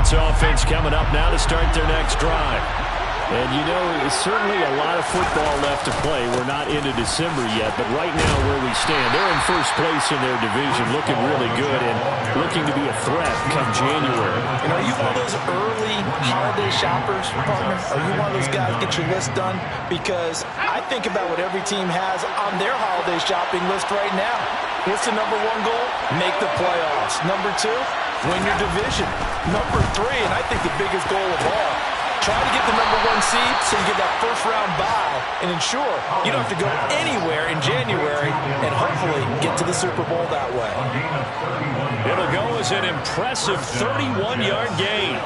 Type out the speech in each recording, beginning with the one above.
Patriots offense coming up now to start their next drive. And, you know, it's certainly a lot of football left to play. We're not into December yet, but right now where we stand, they're in first place in their division, looking really good and looking to be a threat come January. And are you one of those early holiday shoppers, partner? Are you one of those guys get your list done? Because I think about what every team has on their holiday shopping list right now. What's the number one goal? Make the playoffs. Number two, win your division. Number three, and I think the biggest goal of all, try to get the number one seed so you get that first-round bye and ensure you don't have to go anywhere in January and hopefully get to the Super Bowl that way. It'll go as an impressive 31-yard gain.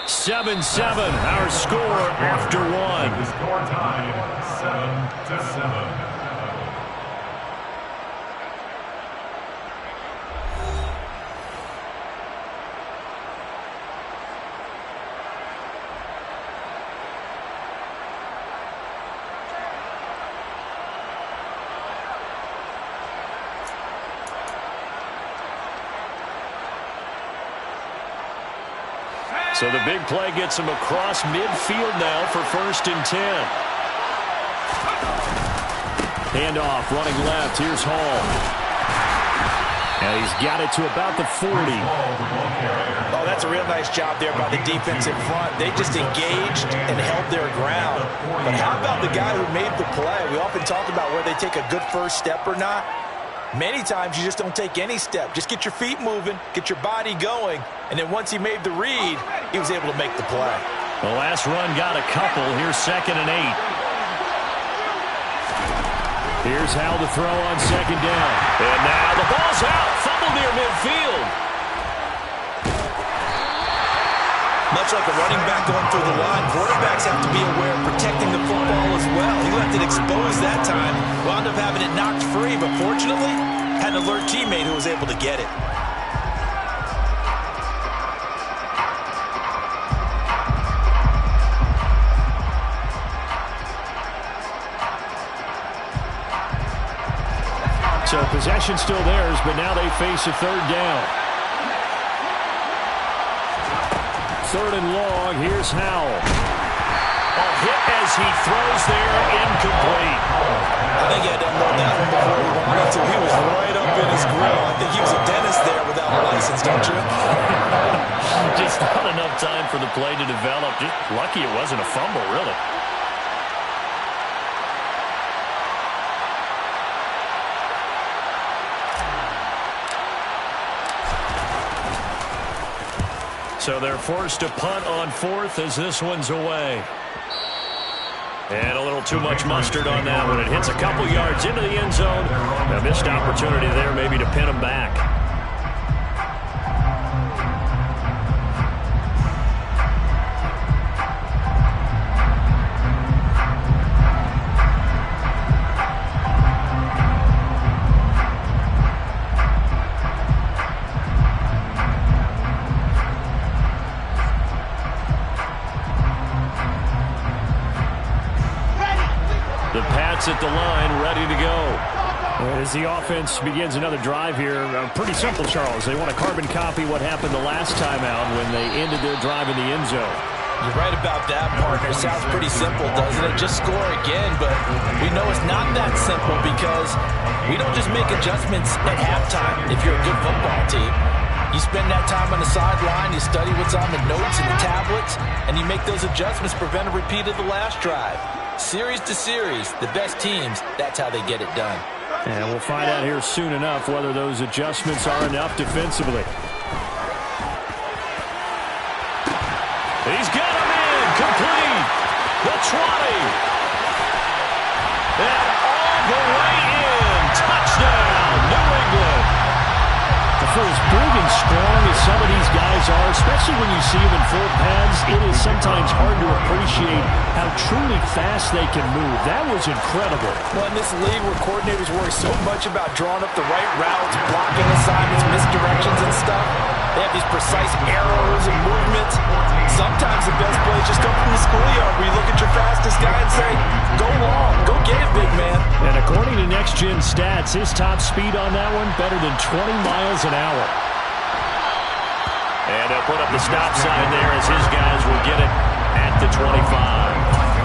7-7, our score after one. The score time, 7-7. So the big play gets him across midfield now for 1st and 10. Handoff, running left. Here's Hall. And he's got it to about the 40. Oh, that's a real nice job there by the defense in front. They just engaged and held their ground. But how about the guy who made the play? We often talk about where they take a good first step or not. Many times you just don't take any step. Just get your feet moving, get your body going, and then once he made the read, he was able to make the play. The last run got a couple. Here's 2nd and 8. Here's Hal to throw on 2nd down. And now the ball's out. Fumble near midfield. Much like a running back going through the line, quarterbacks have to be aware of protecting the football as well. He left it exposed that time, wound up having it knocked free, but fortunately, had an alert teammate who was able to get it. So possession still theirs, but now they face a 3rd down. 3rd and long. Here's Howell. A hit as he throws there, incomplete. I think he had to unload that one before he wanted to. He was right up in his grill. I think he was a dentist there without a license, don't you? Just not enough time for the play to develop. Just lucky it wasn't a fumble, really. So they're forced to punt on 4th as this one's away. And a little too much mustard on that one. It hits a couple yards into the end zone. A missed opportunity there maybe to pin them back. At the line, ready to go. As the offense begins another drive here, pretty simple, Charles. They want to carbon copy what happened the last time out when they ended their drive in the end zone. You're right about that, partner. Sounds pretty simple, doesn't it? Just score again, but we know it's not that simple because we don't just make adjustments at halftime if you're a good football team. You spend that time on the sideline, you study what's on the notes and the tablets, and you make those adjustments to prevent a repeat of the last drive. Series to series, the best teams, that's how they get it done. And we'll find out here soon enough whether those adjustments are enough defensively. He's got him in, complete. The 20. And all the way in. Touchdown, New England. For as big and strong as some of these guys are, especially when you see them in full pads, it is sometimes hard to appreciate how truly fast they can move. That was incredible. Well, in this league where coordinators worry so much about drawing up the right routes, blocking assignments, misdirections and stuff, they have these precise arrows and movements. Sometimes the best plays just come from the schoolyard where you look at your fastest guy and say, go long, go get it, big man. And according to Next Gen Stats, his top speed on that one better than 20 miles an hour. And they'll put up the stop sign there as his guys will get it at the 25.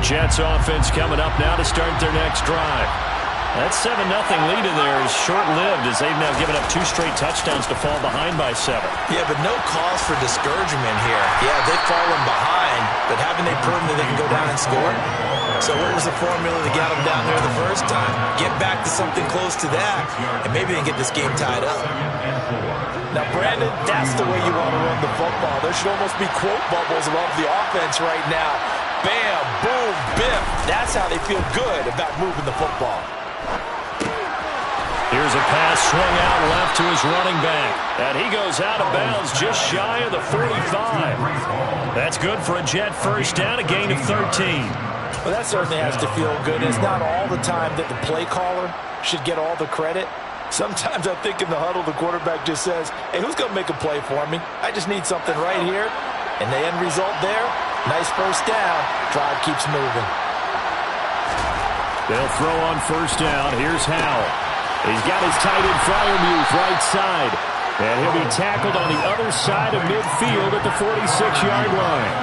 Jets offense coming up now to start their next drive. That 7-0 lead in there is short-lived as they've now given up 2 straight touchdowns to fall behind by 7. Yeah, but no cause for discouragement here. Yeah, they've fallen behind, but haven't they proven that they can go down and score? So what was the formula to get them down there the first time? Get back to something close to that, and maybe they can get this game tied up. Now, Brandon, that's the way you want to run the football. There should almost be quote bubbles above the offense right now. Bam, boom, biff. That's how they feel good about moving the football. Here's a pass swung out left to his running back. And he goes out of bounds just shy of the 45. That's good for a Jet first down, a gain of 13. Well, that certainly has to feel good. It's not all the time that the play caller should get all the credit. Sometimes I think in the huddle, the quarterback just says, hey, who's going to make a play for me? I just need something right here. And the end result there, nice first down. Drive keeps moving. They'll throw on first down. Here's Howell. He's got his tight end Fryermuth right side. And he'll be tackled on the other side of midfield at the 46-yard line.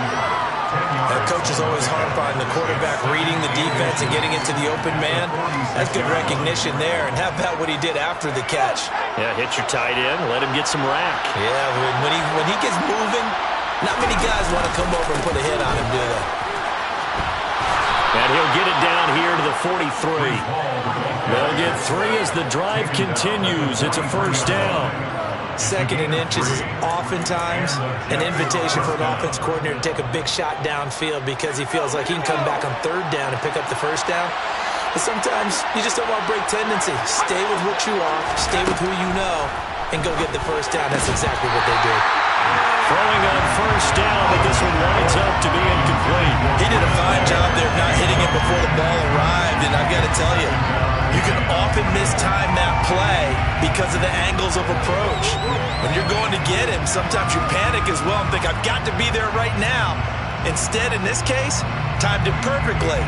Coach is always harp on the quarterback reading the defense and getting into the open man. That's good recognition there. And how about what he did after the catch? Yeah, hit your tight end, let him get some rack. Yeah, when he gets moving, not many guys want to come over and put a hit on him, do they? And he'll get it down here to the 43. They'll get 3 as the drive continues. It's a first down. 2nd and inches is oftentimes an invitation for an offense coordinator to take a big shot downfield because he feels like he can come back on 3rd down and pick up the first down. But sometimes you just don't want to break tendency. Stay with what you are, stay with who you know, and go get the first down. That's exactly what they did. Throwing on first down, but this one winds up to be incomplete. He did a fine job there of not hitting it before the ball arrived, and I've got to tell you, you can often mistime that play because of the angles of approach. When you're going to get him, sometimes you panic as well and think, I've got to be there right now. Instead, in this case, timed it perfectly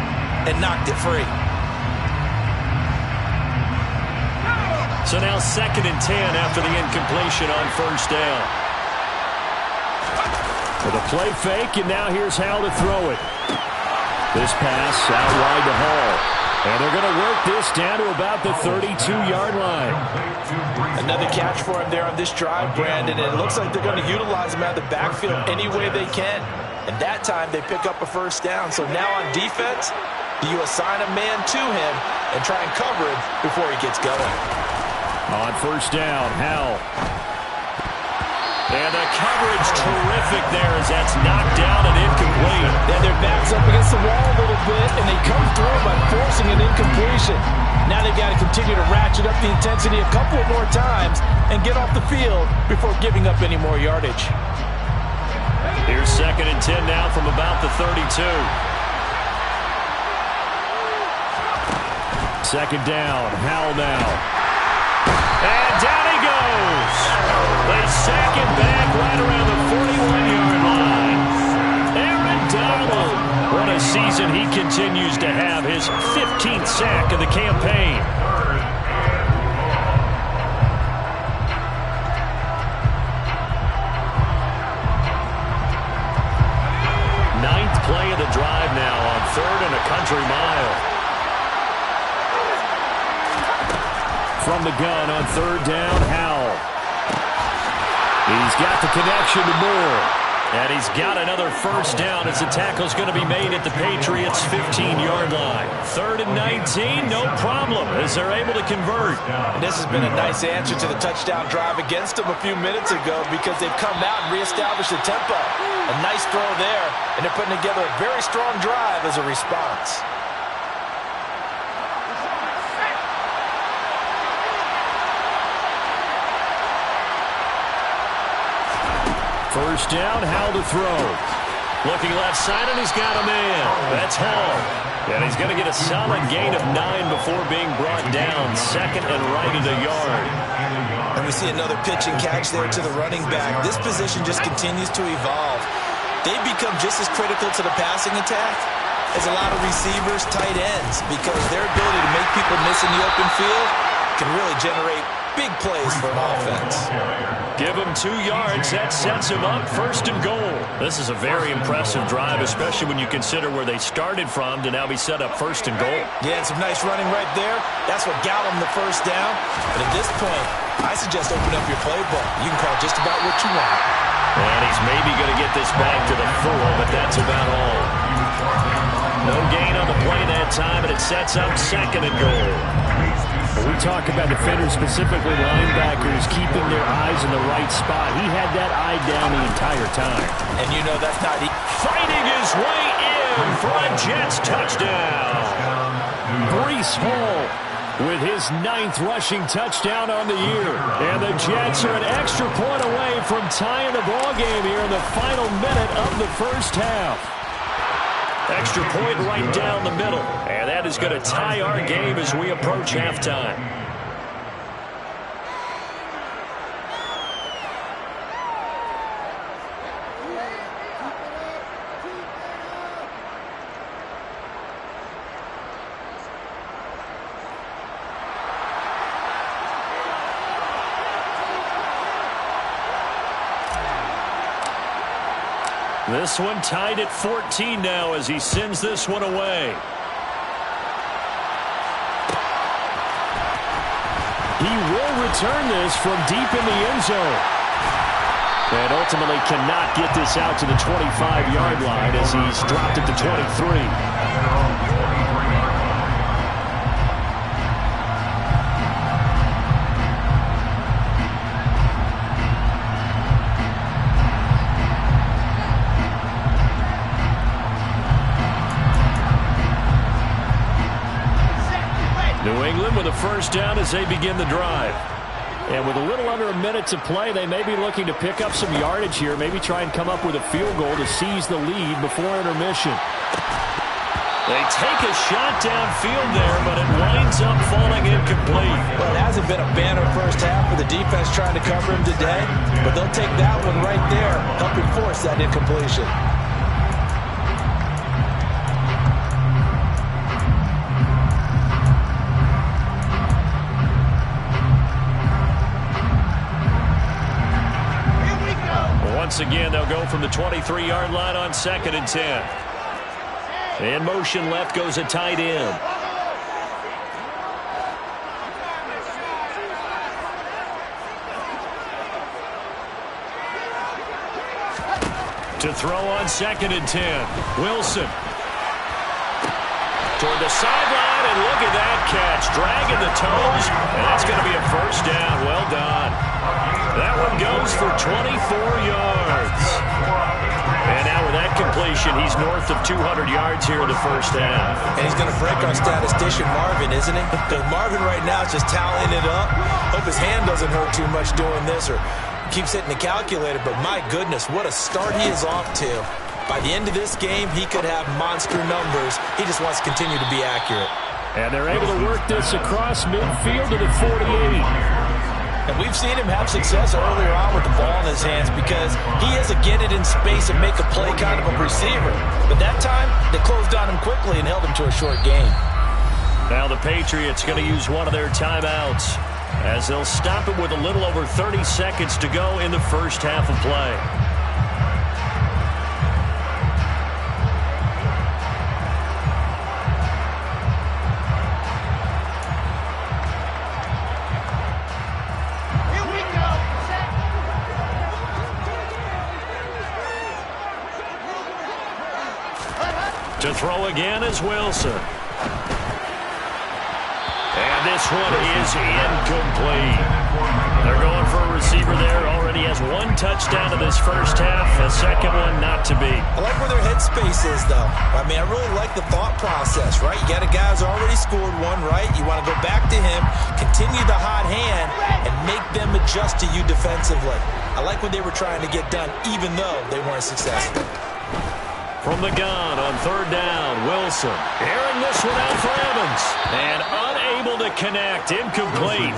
and knocked it free. So now 2nd and 10 after the incompletion on first down. With a play fake, and now here's Howell to throw it. This pass out wide to Hall. And they're going to work this down to about the 32-yard line. Another catch for him there on this drive, Brandon. And it looks like they're going to utilize him out of the backfield any way they can. And that time they pick up a first down. So now on defense, do you assign a man to him and try and cover him before he gets going? On first down, Howell. And the coverage terrific there as that's knocked down and incomplete. Yeah, their back's up against the wall a little bit, and they come through by forcing an incompletion. Now they've got to continue to ratchet up the intensity a couple of more times and get off the field before giving up any more yardage. Here's 2nd and 10 now from about the 32. 2nd down, Howell now. And down he goes. They sack him back right around the 41-yard line. Aaron Donald. What a season he continues to have. His 15th sack of the campaign. Ninth play of the drive now on 3rd and a country mile. From the gun on 3rd down, Howell. He's got the connection to Moore. And he's got another first down as the tackle's going to be made at the Patriots' 15-yard line. 3rd and 19, no problem as they're able to convert. And this has been a nice answer to the touchdown drive against them a few minutes ago because they've come out and reestablished the tempo. A nice throw there, and they're putting together a very strong drive as a response. First down, Howell to throw. Looking left side, and he's got a man. That's Hall. And he's going to get a solid gain of 9 before being brought down. 2nd and right at the yard. And we see another pitch and catch there to the running back. This position just continues to evolve. They become just as critical to the passing attack is a lot of receivers, tight ends, because their ability to make people miss in the open field can really generate big plays for an offense. Give him 2 yards. That sets him up first and goal. This is a very impressive drive, especially when you consider where they started from to now be set up first and goal. Yeah, and some nice running right there. That's what got them the first down. But at this point, I suggest open up your playbook. You can call just about what you want. And he's maybe going to get this back to the 4, but that's about all. No gain on the play that time, and it sets up second and goal. When we talk about defenders, specifically linebackers, keeping their eyes in the right spot, he had that eye down the entire time. And you know that's not fighting his way in for a Jets touchdown. Breece Hall with his 9th rushing touchdown on the year. And the Jets are an extra point away from tying the ballgame here in the final minute of the first half. Extra point right down the middle. And that is going to tie our game as we approach halftime. This one tied at 14 now as he sends this one away. He will return this from deep in the end zone. And ultimately cannot get this out to the 25-yard line as he's dropped it to 23. New England with a first down as they begin the drive. And with a little under a minute to play, they may be looking to pick up some yardage here, maybe try and come up with a field goal to seize the lead before intermission. They take a shot downfield there, but it winds up falling incomplete. Well, it hasn't been a banner first half for the defense trying to cover him today, but they'll take that one right there, helping force that incompletion. Once again, they'll go from the 23-yard line on 2nd and 10. In motion left goes a tight end. To throw on 2nd and 10. Wilson. Toward the sideline, and look at that catch. Dragging the toes, and that's going to be a first down. Well done. That one goes for 24 yards. And now with that completion, he's north of 200 yards here in the first half. And he's going to break our statistician Marvin, isn't he? Because Marvin right now is just tallying it up. Hope his hand doesn't hurt too much doing this or keeps hitting the calculator. But my goodness, what a start he is off to. By the end of this game, he could have monster numbers. He just wants to continue to be accurate. And they're able to work this across midfield to the 48. And we've seen him have success earlier on with the ball in his hands because he is a get it in space and make a play kind of a receiver. But that time, they closed on him quickly and held him to a short gain. Now the Patriots going to use one of their timeouts as they'll stop it with a little over 30 seconds to go in the first half of play. To throw again is Wilson. And this one is incomplete. They're going for a receiver there. Already has 1 touchdown in this first half. A second one not to be. I like where their headspace is, though. I mean, I really like the thought process, right? You got a guy who's already scored one, right? You want to go back to him, continue the hot hand, and make them adjust to you defensively. I like what they were trying to get done, even though they weren't successful. From the gun on 3rd down, Wilson airing this one out for Evans. And unable to connect, incomplete.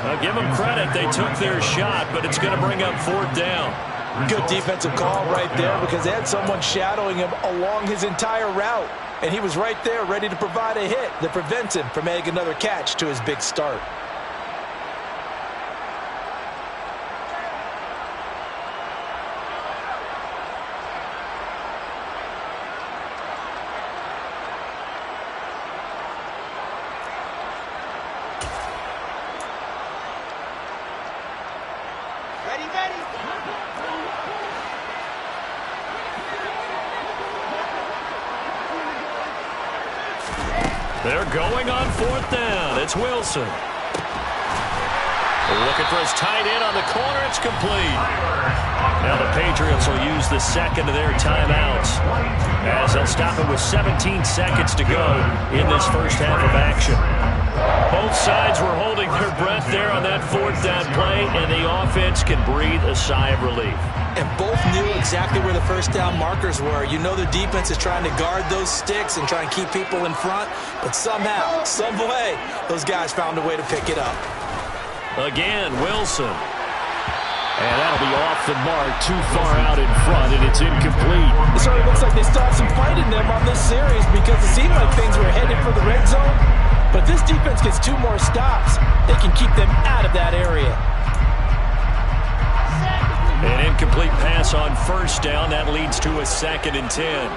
I'll give them credit, they took their shot, but it's going to bring up 4th down. Good defensive call right there because they had someone shadowing him along his entire route. and he was right there ready to provide a hit that prevents him from adding another catch to his big start. They're going on 4th down. It's Wilson. Looking for his tight end on the corner. It's complete. Now the Patriots will use the second of their timeouts as they'll stop it with 17 seconds to go in this first half of action. Both sides were holding their breath there on that 4th down play, and the offense can breathe a sigh of relief. And both knew exactly where the first down markers were. You know the defense is trying to guard those sticks and try and keep people in front, but somehow, some way, those guys found a way to pick it up. Again, Wilson. And that'll be off the mark, too far out in front, and it's incomplete. It certainly looks like they still have some fight in them on this series because it seemed like things were headed for the red zone. But this defense gets 2 more stops. They can keep them out of that area. An incomplete pass on first down. That leads to a 2nd and 10.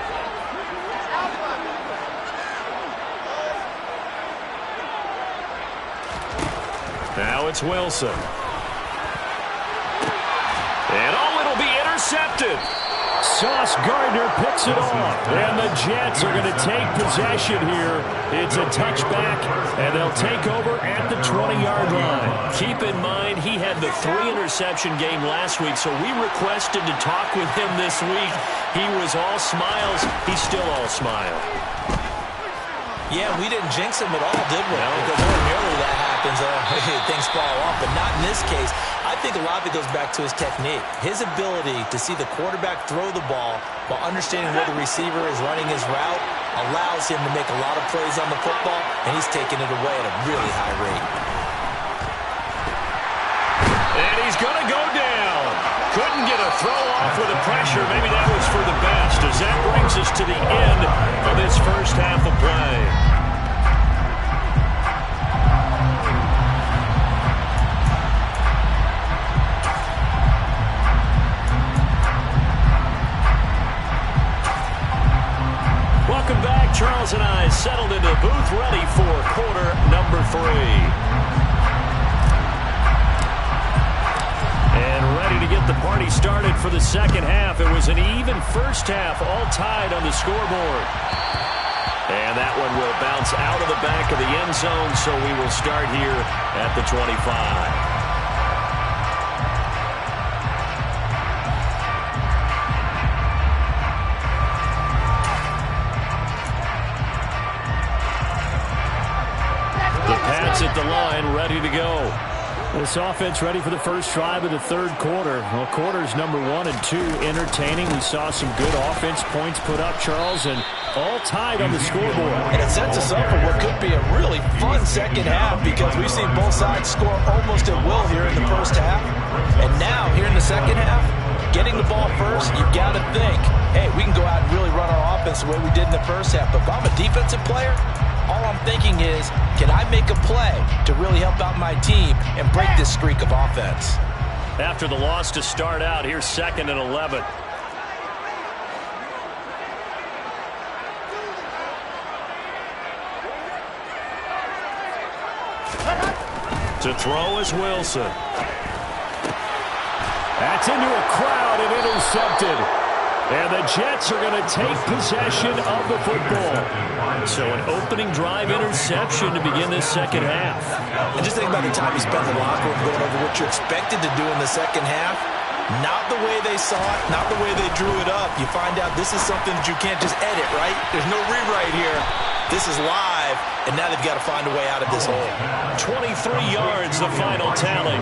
Now it's Wilson. And it'll be intercepted. Sauce Gardner picks it off. And the Jets are going to take possession here. It's a touchback, and they'll take over at the 20-yard line. Keep in mind, he had the 3-interception game last week, so we requested to talk with him this week. He was all smiles. He's still all smile. Yeah, we didn't jinx him at all, did we? No. Because ordinarily that happens. Things fall off, but not in this case. I think a lot of it goes back to his technique. His ability to see the quarterback throw the ball while understanding where the receiver is running his route allows him to make a lot of plays on the football, and he's taking it away at a really high rate. And he's going to go down. Couldn't get a throw off with the pressure. Maybe that was for the best, as that brings us to the end of this first half of play. Welcome back. Charles and I settled into the booth, ready for quarter number 3. And ready to get the party started for the second half. It was an even first half, all tied on the scoreboard. And that one will bounce out of the back of the end zone, so we will start here at the 25. At the line, ready to go. This offense ready for the first drive of the third quarter. Well, quarters number 1 and 2 entertaining. We saw some good offense points put up, Charles, and all tied on the scoreboard. And it sets us up for what could be a really fun second half because we've seen both sides score almost at will here in the first half. And now, here in the second half, getting the ball first, you've got to think, hey, we can go out and really run our offense the way we did in the first half. But if I'm a defensive player, all I'm thinking is, can I make a play to really help out my team and break this streak of offense? After the loss to start out, here's 2nd and 11. To throw is Wilson. That's into a crowd and intercepted. And the Jets are going to take possession of the football. So an opening drive interception to begin this second half. And just think about the time you spent in the locker room going over what you expected to do in the second half. Not the way they saw it, not the way they drew it up. You find out this is something that you can't just edit, right? There's no rewrite here. This is live, and now they've got to find a way out of this hole. 23 yards, the final tally.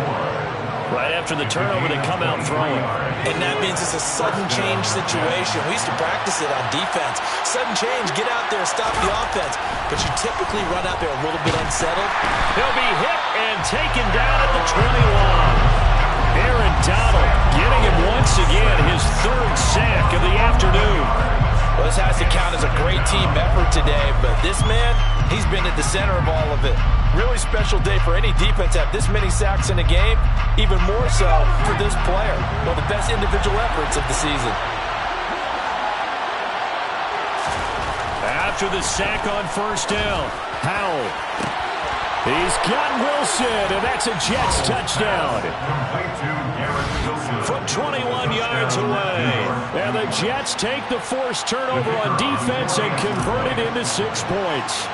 Right after the turnover, they come out throwing. And that means it's a sudden change situation. We used to practice it on defense. Sudden change, get out there, stop the offense. But you typically run out there a little bit unsettled. He'll be hit and taken down at the 21. Aaron Donald getting him once again, his 3rd sack of the afternoon. Well, this has to count as was a great team effort today, but this man, he's been at the center of all of it. Really special day for any defense to have this many sacks in a game, even more so for this player. One of the best individual efforts of the season. After the sack on first down, Howell. He's got Wilson, and that's a Jets touchdown. From 21 yards away. And the Jets take the forced turnover on defense and convert it into 6 points.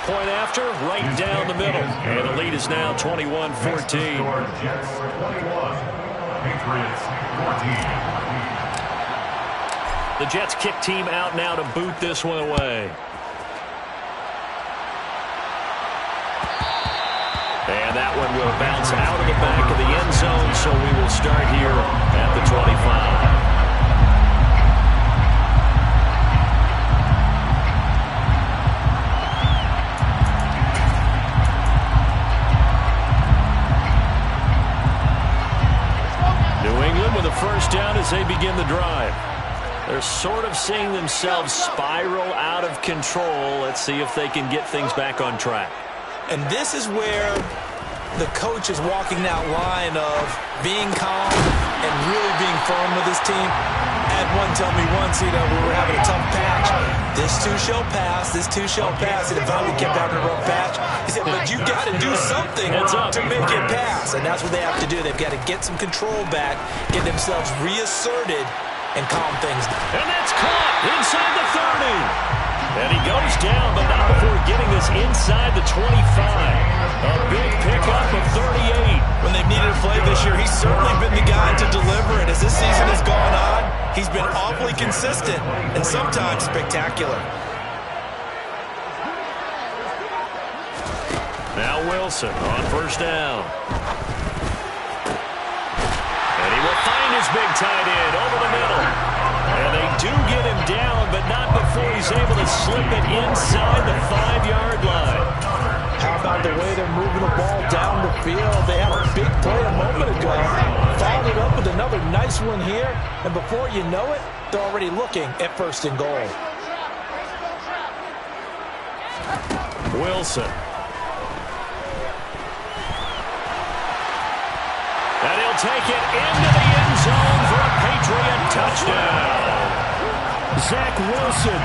Point after, right down the middle. And the lead is now 21-14. Jets 21, Patriots 14. The Jets kick team out now to boot this one away. And that one will bounce out of the back of the end zone, so we will start here at the 25. New England with a first down as they begin the drive. They're sort of seeing themselves spiral out of control. Let's see if they can get things back on track. And this is where the coach is walking that line of being calm and really being firm with his team. I had one tell me once, we were having a tough patch. This too shall pass, this too shall pass. And if we kept having a rough patch, he said, but you got to do something to make it pass. And that's what they have to do. They've got to get some control back, get themselves reasserted, and calm things down. And that's caught inside the 30. And he goes down, but not before getting this inside the 25. A big pickup of 38. When they've needed a play this year, he's certainly been the guy to deliver it. As this season has gone on, he's been awfully consistent and sometimes spectacular. Now Wilson on first down. And he will find his big tight end over the middle. And they do get him down, but not before he's able to slip it inside the 5-yard line. How about the way they're moving the ball down the field? They had a big play a moment ago. Followed it up with another nice one here. And before you know it, they're already looking at first and goal. Wilson. And he'll take it into the end zone for a Patriot touchdown. Zach Wilson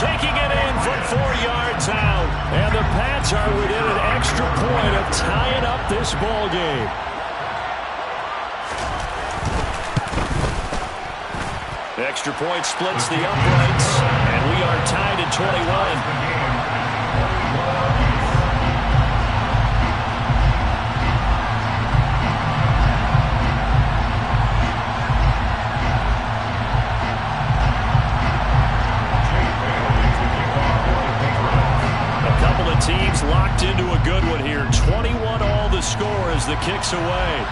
taking it in from 4 yards out. And the Pats are within an extra point of tying up this ball game. Extra point splits the uprights. And we are tied at 21. Teams locked into a good one here. 21 all the score as the kick's away.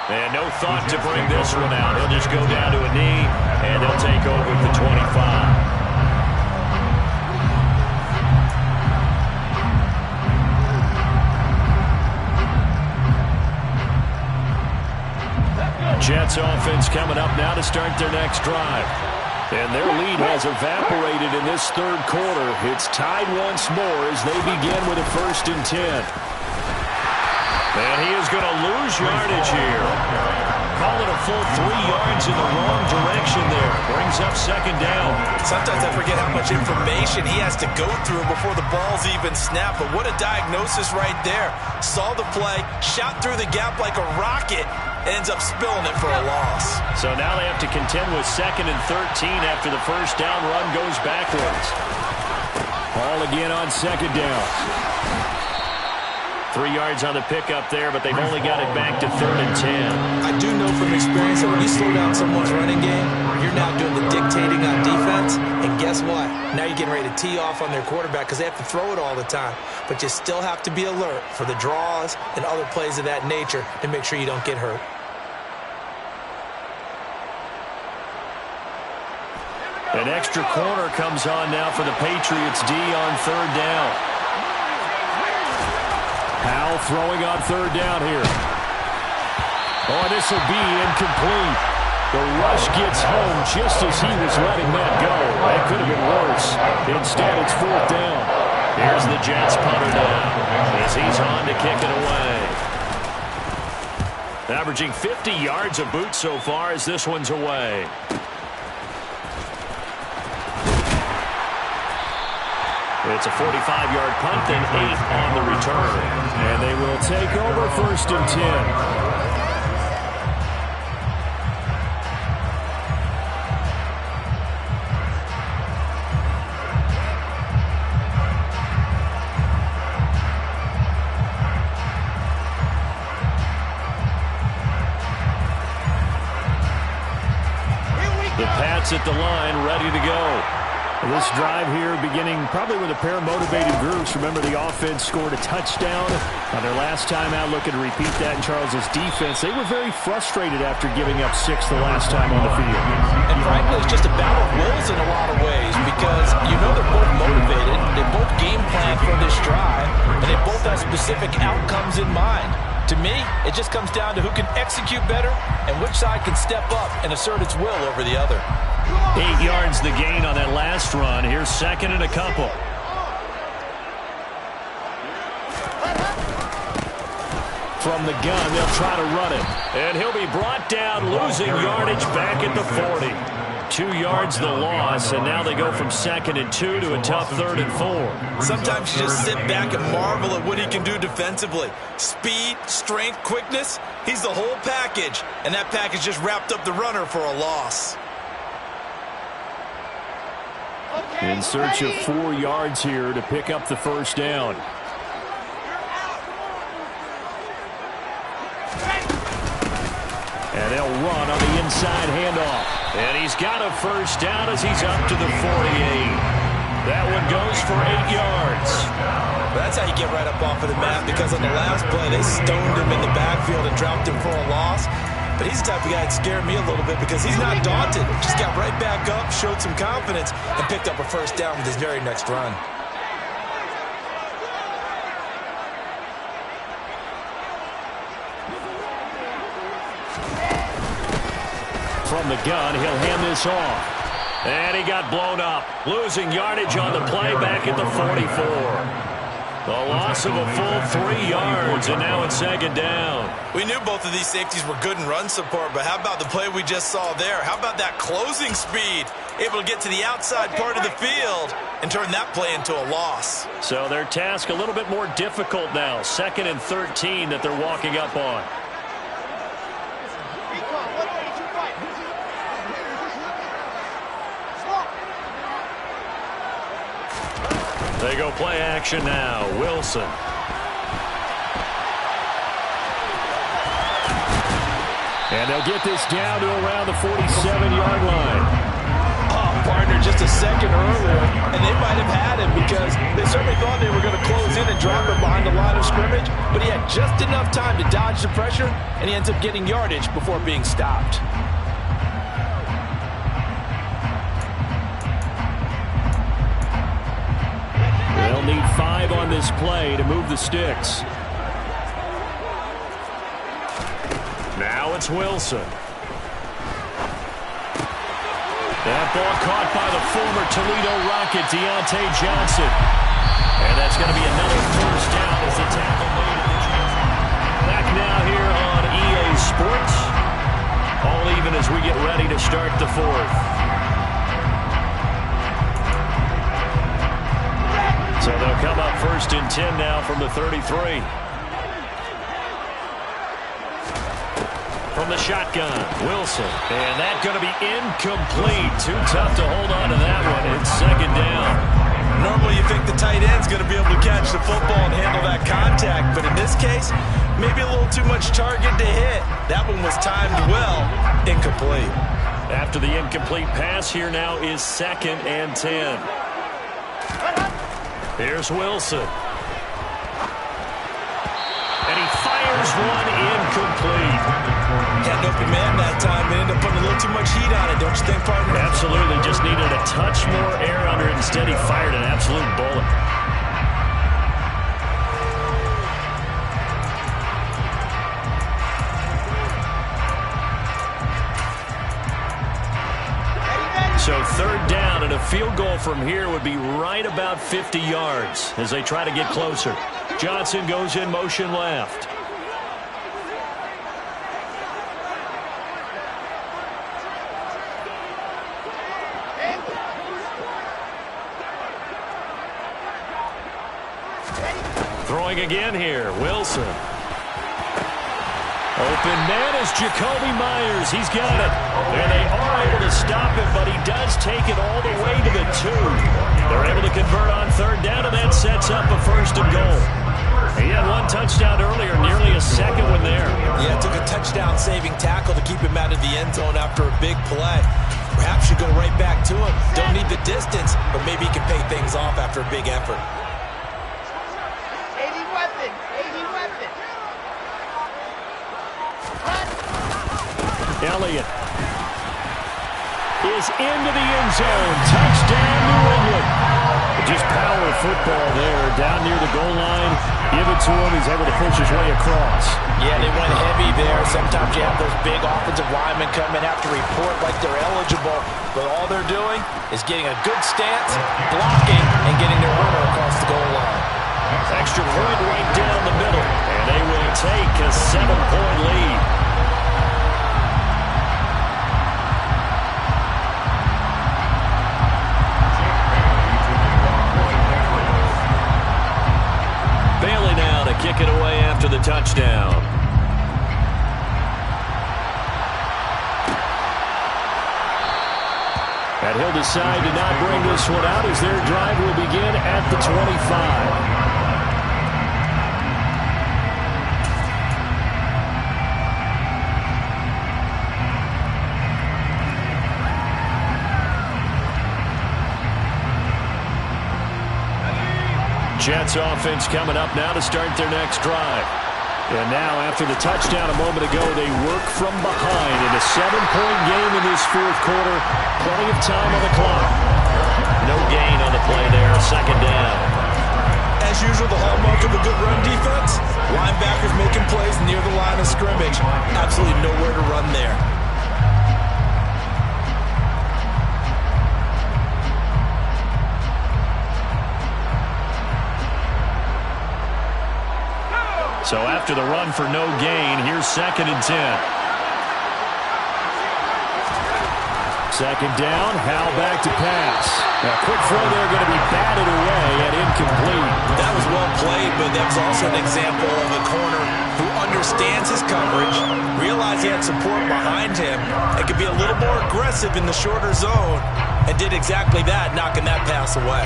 And no thought to bring this one out. He'll just go down to a knee, and they'll take over at the 25. Jets offense coming up now to start their next drive. And their lead has evaporated in this third quarter. It's tied once more as they begin with a 1st and 10. And he is going to lose yardage here. Call it a full 3 yards in the wrong direction there. Brings up second down. Sometimes I forget how much information he has to go through before the ball's even snapped. But what a diagnosis right there. Saw the play, shot through the gap like a rocket, ends up spilling it for a loss. So now they have to contend with 2nd and 13 after the first down run goes backwards. Ball again on second down. 3 yards on the pickup there, but they've only got it back to 3rd and 10. I do know from experience that when you slow down someone's running game, you're now doing the dictating on defense. And guess what? Now you're getting ready to tee off on their quarterback because they have to throw it all the time. But you still have to be alert for the draws and other plays of that nature to make sure you don't get hurt. An extra corner comes on now for the Patriots D on 3rd down. Howell throwing on 3rd down here. Oh, this will be incomplete. The rush gets home just as he was letting that go. That could have been worse. Instead, it's 4th down. Here's the Jets punter now as he's on to kick it away. Averaging 50 yards a boot so far as this one's away. It's a 45-yard punt and 8 on the return. And they will take over 1st and 10. At the line, ready to go. This drive here beginning probably with a pair of motivated groups. Remember, the offense scored a touchdown on their last time out. Looking to repeat that in Charles's defense. They were very frustrated after giving up 6 the last time on the field. And frankly, it's just a battle of wills in a lot of ways because you know they're both motivated. They both game plan for this drive, and they both have specific outcomes in mind. To me, it just comes down to who can execute better and which side can step up and assert its will over the other. 8 yards the gain on that last run. Here's 2nd and a couple. From the gun, they'll try to run it. And he'll be brought down, losing yardage back at the 40. 2 yards the loss, and now they go from 2nd and 2 to a tough 3rd and 4. Sometimes you just sit back and marvel at what he can do defensively. Speed, strength, quickness, he's the whole package. And that package just wrapped up the runner for a loss. In search of 4 yards here to pick up the 1st down. And they'll run on the inside handoff. And he's got a 1st down as he's up to the 48. That one goes for 8 yards. That's how you get right up off of the mat, because on the last play, they stoned him in the backfield and dropped him for a loss. But he's the type of guy that scared me a little bit because he's not daunted. Just got right back up, showed some confidence, and picked up a 1st down with his very next run. From the gun, he'll hand this off. And he got blown up. Losing yardage on the play back at the 44. The loss of a full 3 yards, and now it's 2nd down. We knew both of these safeties were good in run support, but how about the play we just saw there? How about that closing speed? Able to get to the outside part of the field and turn that play into a loss. So their task a little bit more difficult now. 2nd and 13 that they're walking up on. They go play action now. Wilson. And they'll get this down to around the 47-yard line. Oh, partner, just a second earlier, and they might have had him because they certainly thought they were going to close in and drop him behind the line of scrimmage, but he had just enough time to dodge the pressure, and he ends up getting yardage before being stopped. They'll need 5 on this play to move the sticks. Now it's Wilson. That ball caught by the former Toledo Rocket, Deontay Johnson. And that's going to be another 1st down as the tackle made. Back now here on EA Sports. All even as we get ready to start the 4th. So they'll come up 1st and 10 now from the 33. From the shotgun, Wilson. And that's going to be incomplete. Too tough to hold on to that one. It's 2nd down. Normally you think the tight end's going to be able to catch the football and handle that contact, but in this case, maybe a little too much target to hit. That one was timed well. Incomplete. After the incomplete pass, here now is 2nd and 10. Here's Wilson. And he fires one incomplete. Had an open man that time and ended up putting a little too much heat on it, don't you think, partner? Absolutely. Just needed a touch more air under it. Instead, he fired an absolute bullet. field goal from here would be right about 50 yards as they try to get closer. Johnson goes in motion left. Throwing again here, Wilson. Open man is Jacoby Myers. He's got it. And they are able to stop him, but he does take it all the way to the 2. They're able to convert on third down, and that sets up a 1st and goal. He had one touchdown earlier, nearly a second one there. Yeah, it took a touchdown-saving tackle to keep him out of the end zone after a big play. Perhaps you go right back to him. Don't need the distance, but maybe he can pay things off after a big effort. Elliott is into the end zone. Touchdown, New England. Just power football there down near the goal line. Give it to him. He's able to push his way across. Yeah, they went heavy there. Sometimes you have those big offensive linemen come and have to report like they're eligible, but all they're doing is getting a good stance, blocking, and getting their runner across the goal line. Extra point right down the middle, and they will take a 7-point lead. Kick it away after the touchdown. And he'll decide to not bring this one out as their drive will begin at the 25. Jets offense coming up now to start their next drive. And now after the touchdown a moment ago, they work from behind in a 7-point game in this 4th quarter. Plenty of time on the clock. No gain on the play there, 2nd down. As usual, the hallmark of a good run defense, linebackers making plays near the line of scrimmage. Absolutely nowhere to run there. So after the run for no gain, here's 2nd and 10. 2nd down, Howell back to pass. A quick throw there going to be batted away and incomplete. That was well played, but that was also an example of a corner who understands his coverage, realized he had support behind him, and could be a little more aggressive in the shorter zone, and did exactly that, knocking that pass away.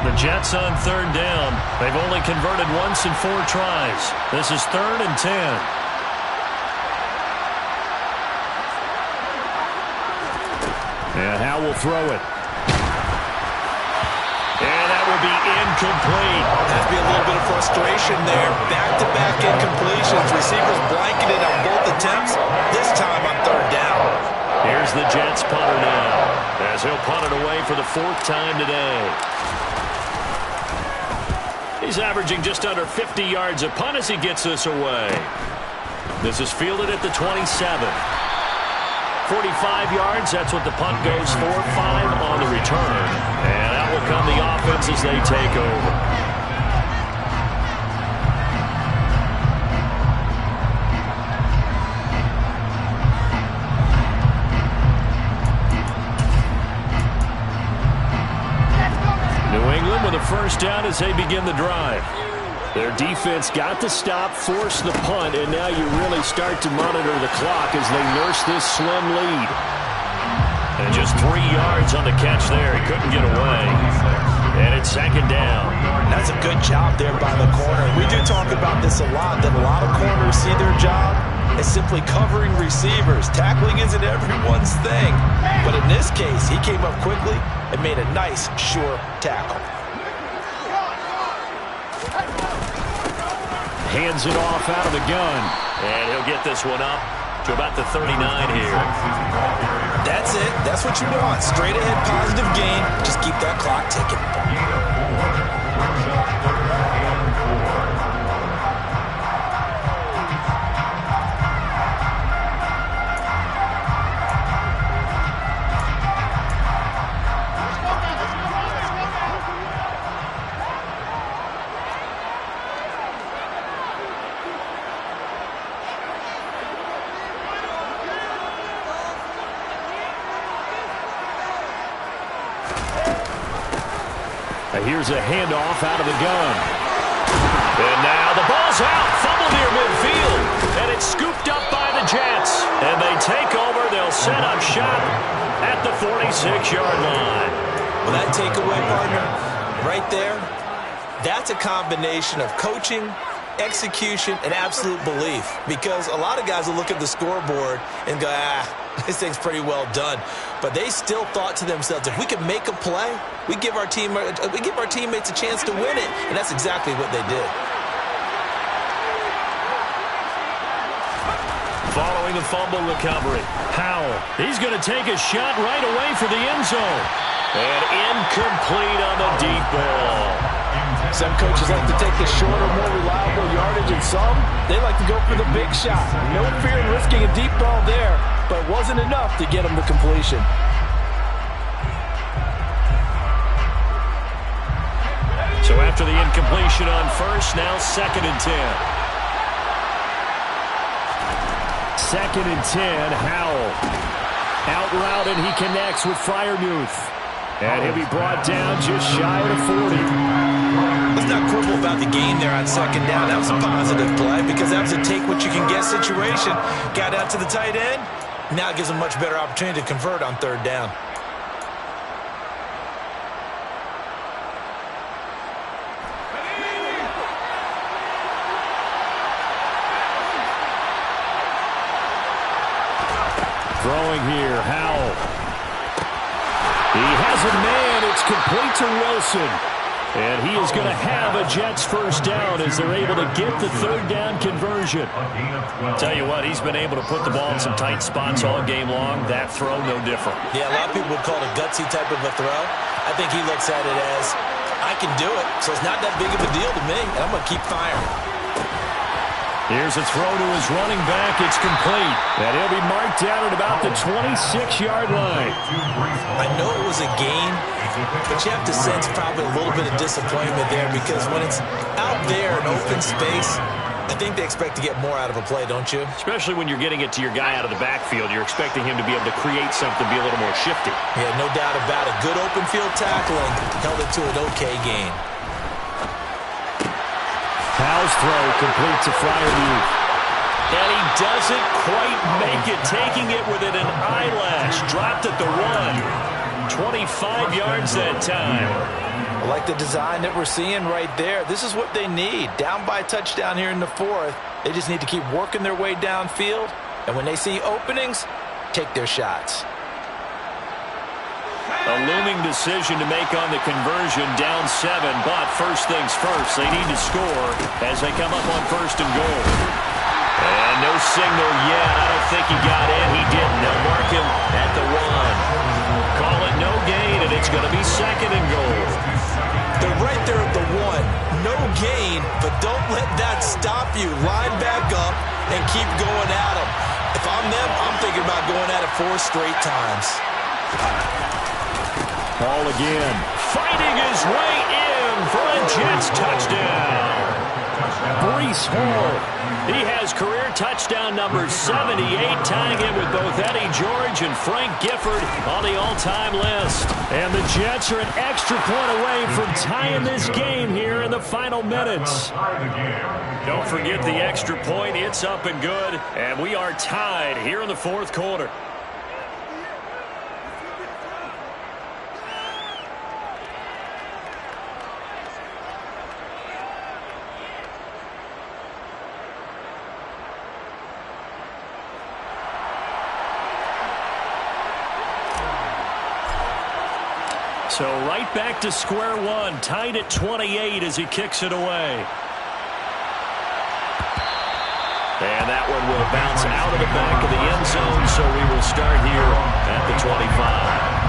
The Jets on 3rd down. They've only converted once in 4 tries. This is 3rd and 10. And Howell will throw it. And that will be incomplete. Has to be a little bit of frustration there. Back-to-back incompletions. Receivers blanketed on both attempts. This time on 3rd down. Here's the Jets punter now, as he'll punt it away for the 4th time today. He's averaging just under 50 yards a punt as he gets this away. This is fielded at the 27. 45 yards, that's what the punt goes for. 5 on the return. And out will come the offense as they take over. With a 1st down as they begin the drive. Their defense got the stop, forced the punt, and now you really start to monitor the clock as they nurse this slim lead. And just 3 yards on the catch there. He couldn't get away. And it's 2nd down. That's a good job there by the corner. We do talk about this a lot, that a lot of corners see their job as simply covering receivers. Tackling isn't everyone's thing. But in this case, he came up quickly and made a nice, sure tackle. Hands it off out of the gun. And he'll get this one up to about the 39 here. That's it. That's what you want. Straight ahead positive gain. Just keep that clock ticking. Here's a handoff out of the gun. And now the ball's out. Fumble near midfield. And it's scooped up by the Jets. And they take over. They'll set up shop at the 46-yard line. Well, that takeaway, partner, right there, that's a combination of coaching, execution, and absolute belief. Because a lot of guys will look at the scoreboard and go, this thing's pretty well done. But they still thought to themselves, if we could make a play, we give our teammates a chance to win it. And that's exactly what they did. Following the fumble recovery, Howell. He's going to take a shot right away for the end zone. And incomplete on the deep ball. Some coaches like to take the shorter, more reliable yardage, and some, they like to go for the big shot. No fear in risking a deep ball there, but it wasn't enough to get him the completion. So after the incompletion on first, now 2nd and 10. 2nd and 10, Howell. Out route, and he connects with Freiermuth. And he'll be brought down just shy of the 40. Let's not quibble about the gain there on 2nd down. That was a positive play because that was a take-what-you-can-get situation. Got out to the tight end. Now it gives him a much better opportunity to convert on 3rd down. Throwing here, Howell. He has a man. It's complete to Wilson. And he is going to have a Jets first down as they're able to get the 3rd down conversion. Tell you what, he's been able to put the ball in some tight spots all game long. That throw, no different. Yeah, a lot of people would call it a gutsy type of a throw. I think he looks at it as, I can do it, so it's not that big of a deal to me, and I'm going to keep firing. Here's a throw to his running back. It's complete. And he'll be marked down at about the 26-yard line. I know it was a gain, but you have to sense probably a little bit of disappointment there because when it's out there in open space, I think they expect to get more out of a play, don't you? Especially when you're getting it to your guy out of the backfield. You're expecting him to be able to create something, be a little more shifty. Yeah, no doubt about it. Good open field tackling held it to an okay gain. Howell's throw complete to Freiermuth. And he doesn't quite make it, taking it within an eyelash. Dropped at the 1. 25 yards that time. I like the design that we're seeing right there. This is what they need. Down by a touchdown here in the 4th. They just need to keep working their way downfield. And when they see openings, take their shots. A looming decision to make on the conversion, down 7, but first things first, they need to score as they come up on 1st and goal. And no signal yet. I don't think he got in. He didn't. They'll mark him at the 1. Call it no gain, and it's going to be 2nd and goal. They're right there at the 1. No gain, but don't let that stop you. Line back up and keep going at them. If I'm them, I'm thinking about going at it 4 straight times. Ball again. Fighting his way in for a Jets touchdown. Breece Hall. He has career touchdown number 78, tying it with both Eddie George and Frank Gifford on the all-time list. And the Jets are an extra point away from tying this game here in the final minutes. Don't forget the extra point. It's up and good. And we are tied here in the 4th quarter. So right back to square one, tied at 28 as he kicks it away. And that one will bounce out of the back of the end zone, so we will start here at the 25.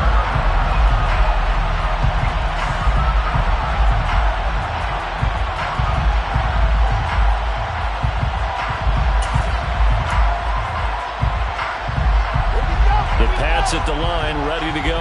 At the line, ready to go.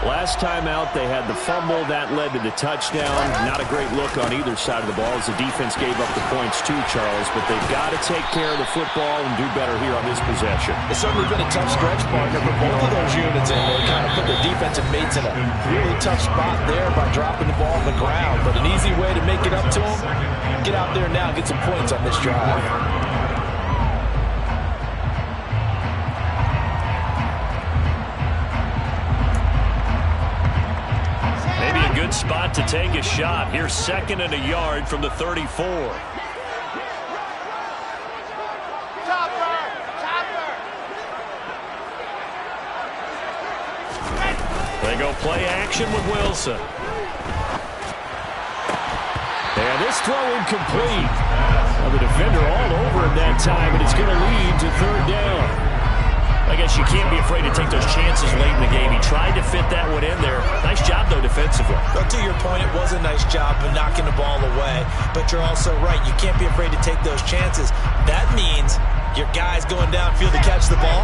Last time out, they had the fumble. That led to the touchdown. Not a great look on either side of the ball as the defense gave up the points too, Charles. But they've got to take care of the football and do better here on this possession. It's certainly been a tough stretch, partner, but both of those units in there kind of put their defensive mates in a really tough spot there by dropping the ball on the ground. But an easy way to make it up to them, get out there now and get some points on this drive. Good spot to take a shot. Here's 2nd and a yard from the 34. They go play action with Wilson. And this throw incomplete. Well, the defender all over him that time, and it's going to lead to 3rd down. I guess you can't be afraid to take those chances late in the game. He tried to fit that one in there. Nice job, though, defensively. But to your point, it was a nice job of knocking the ball away. But you're also right. You can't be afraid to take those chances. That means your guys going downfield to catch the ball,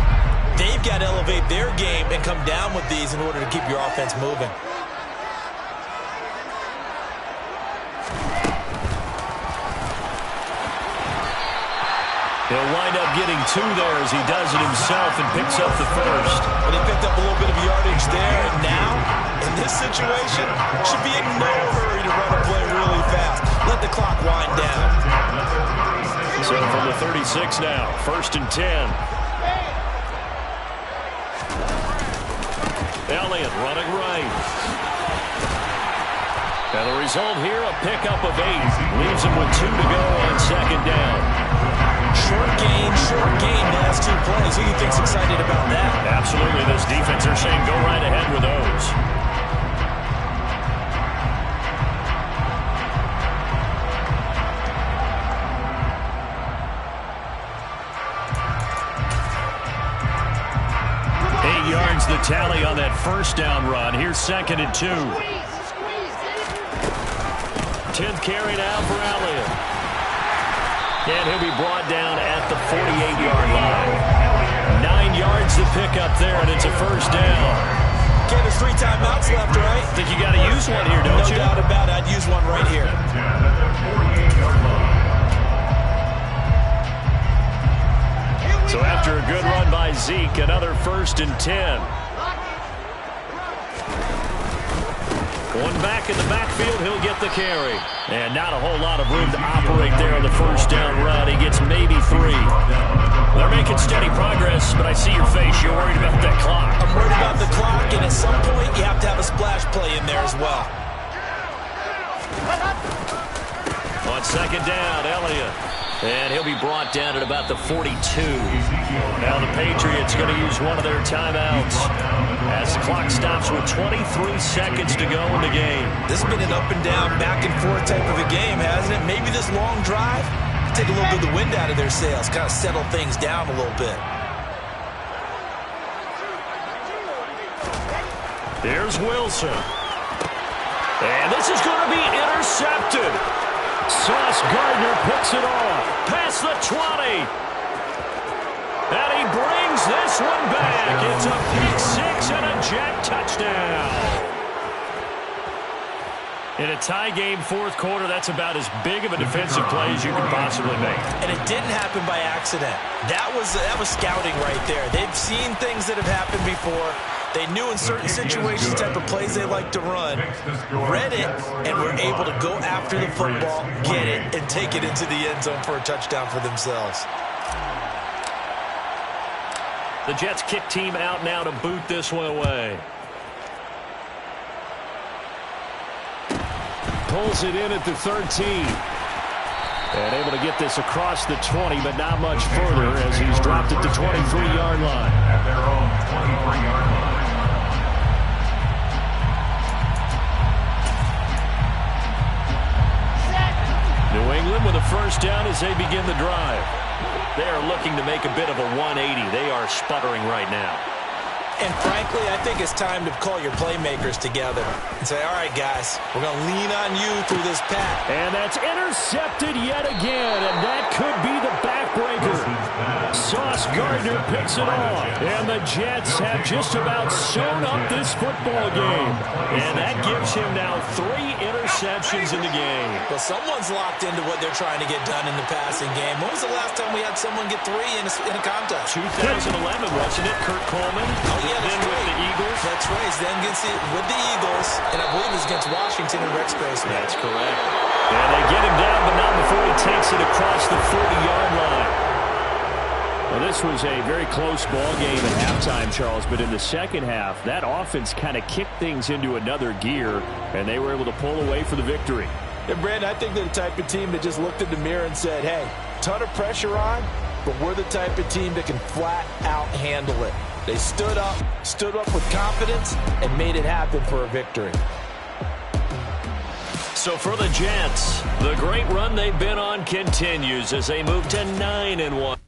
they've got to elevate their game and come down with these in order to keep your offense moving. He'll wind up getting 2 there as he does it himself and picks up the 1st. But he picked up a little bit of yardage there, and now, in this situation, should be in no hurry to run a play really fast. Let the clock wind down. So from the 36 now, 1st and 10. Elliott running right. And the result here, a pickup of 8. Leaves him with 2 to go on 2nd down. Short gain, last 2 plays. Who do you think's excited about that? Absolutely. This defense are saying go right ahead with those. Eight yards the tally on that 1st down run. Here's 2nd and 2. 10th carry now for Elliott. And he'll be brought down at the 48-yard line. 9 yards to pick up there, and it's a 1st down. Okay, there's 3 timeouts left, right? I think you got to use one here, don't you? No doubt about it. I'd use one right here. So after a good run by Zeke, another 1st and 10. One back in the backfield, he'll get the carry. And not a whole lot of room to operate there on the 1st down run. He gets maybe 3. They're making steady progress, but I see your face. You're worried about that clock. I'm worried about the clock, and at some point, you have to have a splash play in there as well. On 2nd down, Elliott. And he'll be brought down at about the 42. Now the Patriots going to use one of their timeouts as the clock stops with 23 seconds to go in the game. This has been an up and down, back and forth type of a game, hasn't it? Maybe this long drive take a little bit of the wind out of their sails, kind of settle things down a little bit. Here's Wilson. And this is going to be intercepted. Sauce Gardner picks it off. Past the 20. And he brings this one back. It's a pick 6 and a Jet touchdown. In a tie game, 4th quarter, that's about as big of a defensive play as you can possibly make. And it didn't happen by accident. That was scouting right there. They've seen things that have happened before. They knew in certain situations type of plays they like to run, read it, and were able to go after the football, get it, and take it into the end zone for a touchdown for themselves. The Jets kick team out now to boot this one away. Pulls it in at the 13. And able to get this across the 20, but not much further as he's dropped it to 23-yard line. At their own 23-yard line. New England with a 1st down as they begin the drive. They are looking to make a bit of a 180. They are sputtering right now. And frankly, I think it's time to call your playmakers together and say, all right, guys, we're going to lean on you through this pack. And that's intercepted yet again, and that could be the backbreaker. Sauce Gardner picks it off. And the Jets have just about sewn up this football game. And that gives him now 3 interceptions in the game. Well, someone's locked into what they're trying to get done in the passing game. When was the last time we had someone get 3 in a contest? 2011, wasn't it? Kurt Coleman. Oh, yeah, that's then right. with the Eagles. That's right. He's then with the Eagles, and I believe it's against Washington in Rex Space. That's correct. And they get him down, but not before he takes it across the 40-yard line. Well, this was a very close ball game at halftime, Charles, but in the second half, that offense kind of kicked things into another gear, and they were able to pull away for the victory. And, Brandon, I think they're the type of team that just looked in the mirror and said, hey, ton of pressure on, but we're the type of team that can flat out handle it. They stood up with confidence, and made it happen for a victory. So for the Jets, the great run they've been on continues as they move to 9-1.